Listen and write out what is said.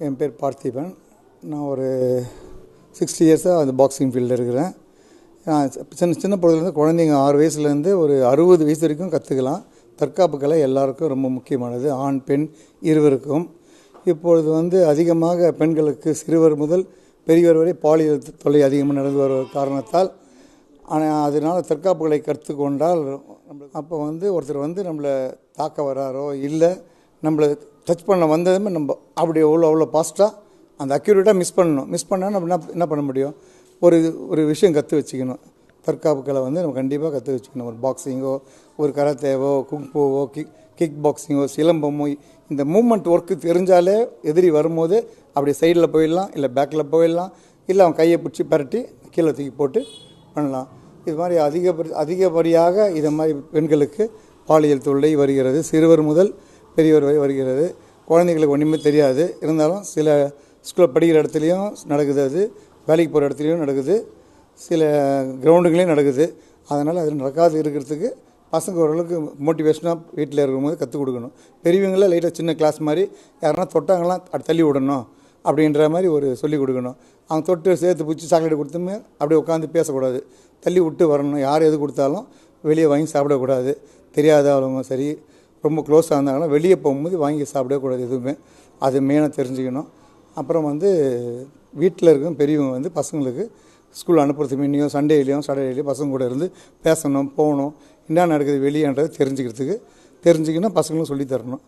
என் பேர் பார்த்திபன். நான் ஒரு 60 இயர்ஸாக அந்த பாக்ஸிங் ஃபீல்டில் இருக்கிறேன். நான் சின்ன பொழுதுலேருந்து குழந்தைங்க 6 வயசுலேருந்து ஒரு 60 வயசு வரைக்கும் கற்றுக்கலாம். தற்காப்பு கலை எல்லாருக்கும் ரொம்ப முக்கியமானது, ஆண் பெண் இருவருக்கும். இப்பொழுது அதிகமாக பெண்களுக்கு சிறுவர் முதல் பெரியவர் வரை பாலியல் தொல்லை அதிகமாக நடந்து வருவ காரணத்தால் அதனால் தற்காப்பு கலை கற்றுக்கொண்டால் அப்போ ஒருத்தர் நம்மளை தாக்க வராரோ இல்லை நம்மளை டச் பண்ண வந்ததுமே நம்ம அப்படி அவ்வளோ ஃபாஸ்ட்டாக அந்த அக்யூரேட்டாக மிஸ் பண்ணால் நம்ம என்ன பண்ண முடியும்? ஒரு விஷயம் கற்று வச்சுக்கணும். தற்காப்பு கலை நம்ம கண்டிப்பாக கற்று வச்சுக்கணும். ஒரு பாக்ஸிங்கோ, ஒரு கராத்தேவோ, குங்ஃபூவோ, கிக் பாக்ஸிங்கோ, சிலம்பமோ, இந்த மூமெண்ட் ஒர்க்கு தெரிஞ்சாலே எதிரி வரும்போது அப்படி சைடில் போயிடலாம், இல்லை பேக்கில் போயிடலாம், இல்லை அவன் கையை பிடிச்சி பரட்டி கீழே தூக்கி போட்டு பண்ணலாம். இது மாதிரி அதிகப்படியாக இதை மாதிரி பெண்களுக்கு பாலியல் தொல்லை வருகிறது. சிறுவர் முதல் பெரியவர் வரை வருகிறது. குழந்தைங்களுக்கு ஒன்றுமே தெரியாது. இருந்தாலும் சில ஸ்கூலில் படிக்கிற இடத்துலையும் நடக்குது, அது வேலைக்கு போகிற இடத்துலையும் நடக்குது, சில கிரவுண்டுங்களையும் நடக்குது. அதனால் அது நடக்காது இருக்கிறதுக்கு பசங்க ஓரளவுக்கு மோட்டிவேஷனாக வீட்டில் இருக்கும்போது கற்றுக் கொடுக்கணும். பெரியவங்கள லைட்டாக சின்ன கிளாஸ் மாதிரி யாருன்னா தொட்டாங்களாம் அது தள்ளி விடணும் அப்படின்ற மாதிரி ஒரு சொல்லிக் கொடுக்கணும். அவங்க தொட்டு சேர்த்து பிடிச்சி சாக்லேட் கொடுத்துமே அப்படியே உட்காந்து பேசக்கூடாது, தள்ளி விட்டு வரணும். யார் எது கொடுத்தாலும் வெளியே வாங்கி சாப்பிடக்கூடாது. தெரியாதவங்க சரி, ரொம்ப க்ளோஸாக இருந்தாங்கன்னா வெளியே போகும்போது வாங்கி சாப்பிடக்கூடாது எதுவுமே. அது மெயினாக தெரிஞ்சுக்கணும். அப்புறம் வீட்டில் இருக்கும் பெரியவங்க பசங்களுக்கு ஸ்கூல் அனுப்புறதுக்கு முன்னையும் சண்டேலையும் சாட்டர்டேலையும் பசங்க கூட இருந்து பேசணும், போகணும், என்ன நடக்குது வெளியேன்றது தெரிஞ்சுக்கணும். பசங்களும் சொல்லித்தரணும்.